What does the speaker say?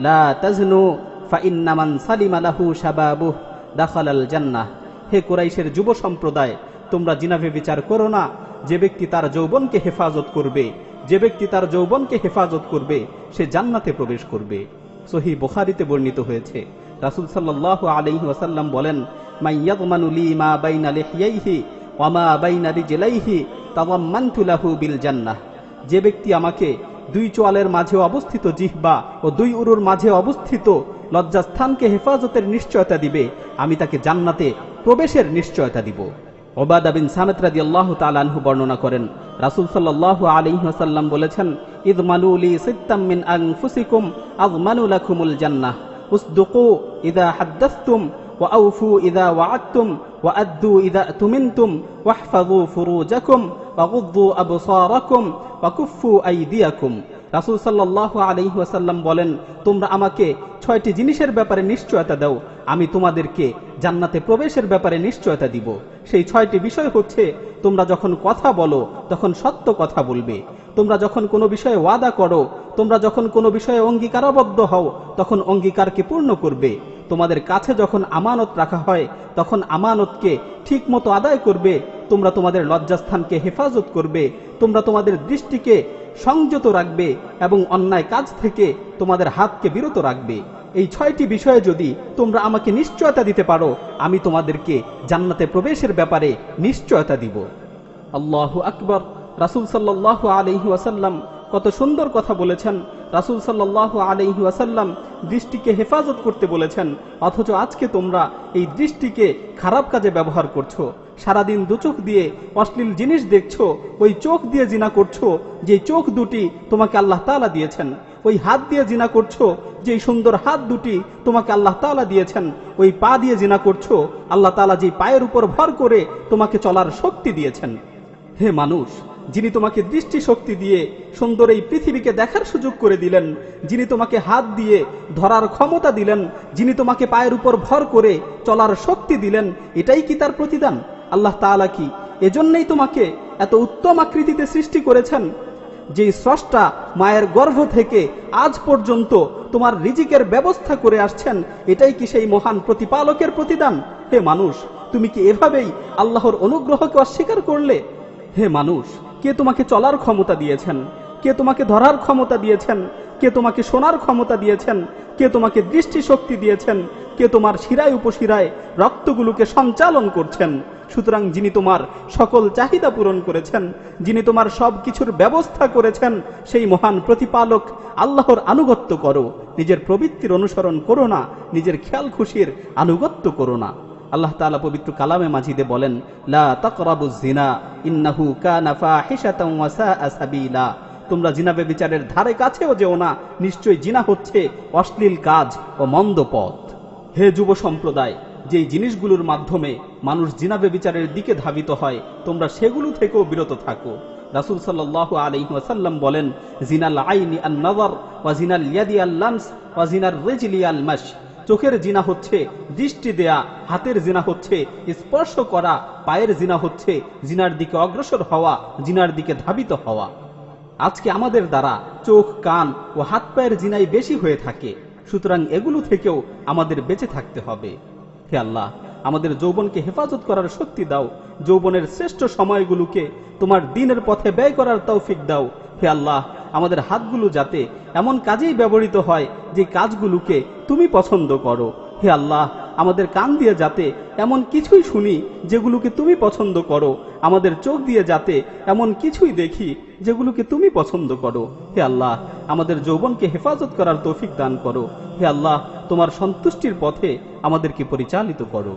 লা তাজনু ফাইন্না মান সালিমা লাহু শাবাবুহ দাখালাল জান্নাহ। হে কুরাইশের যুব সম্প্রদায়, তোমরা জিনা ব্যভিচার করো না। যে ব্যক্তি তার যৌবনকে হেফাজত করবে, যে ব্যক্তি তার যৌবনকে হেফাজত করবে, সে জান্নাতে প্রবেশ করবে। সহিহ বুখারীতে বর্ণিত হয়েছে, রাসূল সাল্লাল্লাহু আলাইহি ওয়াসাল্লাম বলেন, মান ইয়াযমানু লি মা বাইনা লিহইয়াইহি ওয়া মা বাইনা রিজলাইহি তাযাম্মানতু লাহু বিল জান্নাহ। যে ব্যক্তি আমাকে দুই চোয়ালের মাঝে অবস্থিত জিহ্বা ও দুই উরুর মাঝে অবস্থিত লজ্জাস্থানকে হেফাজতের নিশ্চয়তা দিবে, আমি তাকে জান্নাতে প্রবেশের নিশ্চয়তা দিব। উবাদা বিন সামিত রাদিয়াল্লাহু তাআলা আনহু বর্ণনা করেন, রাসূল সাল্লাল্লাহু আলাইহি ওয়াসাল্লাম বলেছেন, ইযমালু লি সিত্তাম মিন আনফুসিকুম আযমানু লাকুমুল জান্নাহ, উসদুকু ইযা হাদ্দাসতুম ওয়া আউফু ইযা ওয়া'আদতুম ওয়া আদ্দু ইযা তুমিনতুম ওয়াহফাযু ফুরুজাকুম ওয়া গুদ্দু আবসারাকুম ওয়া কুফফু আইদিয়াকুম। রাসূল সাল্লাল্লাহু আলাইহি ওয়াসাল্লাম বলেন, তোমরা আমাকে 6টি জিনিসের ব্যাপারে নিশ্চয়তা দাও, আমি তোমাদেরকে জান্নাতে প্রবেশের ব্যাপারে নিশ্চয়তা দিব। সেই 6টি বিষয় হচ্ছে, তোমরা যখন কথা বলো তখন সত্য কথা বলবে, তোমরা যখন কোনো বিষয়ে ওয়াদা করো, তোমরা যখন কোনো বিষয়ে অঙ্গীকারাবদ্ধ হও তখন অঙ্গীকারকে পূর্ণ করবে, তোমাদের কাছে যখন আমানত রাখা হয় তখন আমানতকে ঠিক মতো আদায় করবে, তোমরা তোমাদের লজ্জাস্থানকে হেফাজত করবে, তোমরা তোমাদের দৃষ্টিকে সংযত রাখবে এবং অন্যায় কাজ থেকে তোমাদের হাতকে বিরত রাখবে। এই 6টি বিষয়ে যদি তোমরা আমাকে নিশ্চয়তা দিতে পারো, আমি তোমাদেরকে জান্নাতে প্রবেশের ব্যাপারে নিশ্চয়তা দিব। আল্লাহু আকবার। রাসূল সাল্লাল্লাহু আলাইহি ওয়াসাল্লাম কত সুন্দর কথা বলেছেন। রাসূল সাল্লাল্লাহু আলাইহি ওয়াসাল্লাম দৃষ্টিকে হেফাজত করতে বলেছেন, অথচ আজকে তোমরা এই দৃষ্টিকে খারাপ কাজে ব্যবহার করছো। সারাদিন দুচোখ দিয়ে অশ্লীল জিনিস দেখছো, ওই চোখ দিয়ে জিনা করছো যে চোখ দুটি তোমাকে আল্লাহ তাআলা দিয়েছেন, ওই হাত দিয়ে জিনা করছো যে সুন্দর হাত দুটি তোমাকে আল্লাহ তাআলা দিয়েছেন, ওই পা দিয়ে জিনা করছো আল্লাহ তাআলা যে পায়ের উপর ভর করে তোমাকে চলার শক্তি দিয়েছেন। হে মানুষ, যিনি তোমাকে দৃষ্টি শক্তি দিয়ে সুন্দর এই পৃথিবীকে দেখার সুযোগ করে দিলেন, যিনি তোমাকে হাত দিয়ে ধরার ক্ষমতা দিলেন, যিনি তোমাকে পায়ের উপর ভর করে চলার শক্তি দিলেন, এটাই কি তার প্রতিদান? আল্লাহ তাআলা কি এজন্যই তোমাকে এত উত্তম আকৃতিতে সৃষ্টি করেছেন? যেই স্রষ্টা মায়ের গর্ভ থেকে আজ পর্যন্ত তোমার রিজিকের ব্যবস্থা করে আসছেন, এটাই কি সেই মহান প্রতিপালকের প্রতিদান? হে মানুষ, তুমি কি এভাবেই আল্লাহর অনুগ্রহকে অস্বীকার করলে? হে মানুষ, কে তোমাকে চলার ক্ষমতা দিয়েছেন? কে তোমাকে ধরার ক্ষমতা দিয়েছেন? কে তোমাকে শোনার ক্ষমতা দিয়েছেন? কে তোমাকে দৃষ্টি শক্তি দিয়েছেন? কে তোমার শিরায় উপশিরায় রক্তগুলোকে সঞ্চালন করছেন? সুতরাং যিনি তোমার সকল চাহিদা পূরণ করেছেন, যিনি তোমার সব কিছুর ব্যবস্থা করেছেন, সেই মহান প্রতিপালক আল্লাহর আনুগত্য করো, নিজের প্রবৃত্তির অনুসরণ করো না, নিজের খেয়াল খুশির আনুগত্য করো না। আল্লাহ তাআলা পবিত্র কালামে মাজিদে বলেন, লা তাকরাবুজ জিনা ইন্নাহু কানা ফাহিশাতান ওয়া সাআ সাবিলা। তোমরা জিনা ব্যভিচারের ধারে কাছেও যেও না, নিশ্চয়ই জিনা হচ্ছে অশ্লীল কাজ ও মন্দ পথ। হে যুব সম্প্রদায়, যেই জিনিসগুলোর মাধ্যমে মানুষ জিনা ব্যভিচারের দিকে ধাবিত হয়, তোমরা সেগুলো থেকেও বিরত থাকো। রাসূল সাল্লাল্লাহু আলাইহি ওয়াসাল্লাম বলেন, জিনাল আইনি আন নাযার ওয়া জিনাল ইয়াদি আল লামস ওয়া জিনার রিজলি আল মাশ। চোখের জিনা হচ্ছে দৃষ্টি দেয়া, হাতের জিনা হচ্ছে স্পর্শ করা, পায়ের জিনা হচ্ছে জিনার দিকে অগ্রসর হওয়া, জিনার দিকে ধাবিত হওয়া। আজকে আমাদের দ্বারা চোখ, কান ও হাত পায়ের জিনাই বেশি হয়ে থাকে, সুতরাং এগুলো থেকেও আমাদের বেঁচে থাকতে হবে। হে আল্লাহ, আমাদের যৌবনকে হেফাজত করার শক্তি দাও, যৌবনের শ্রেষ্ঠ সময়গুলোকে তোমার দ্বীনের পথে ব্যয় করার তৌফিক দাও। হে আল্লাহ, আমাদের হাতগুলো যাতে এমন কাজেই ব্যবহৃত হয় যে কাজগুলোকে তুমি পছন্দ করো। হে আল্লাহ, আমাদের কান দিয়ে যাতে এমন কিছুই শুনি যেগুলোকে তুমি পছন্দ করো, আমাদের চোখ দিয়ে যাতে এমন কিছুই দেখি যেগুলোকে তুমি পছন্দ করো। হে আল্লাহ, আমাদের যৌবনকে হেফাজত করার তৌফিক দান করো। হে আল্লাহ, তোমার সন্তুষ্টির পথে আমাদেরকে পরিচালিত করো।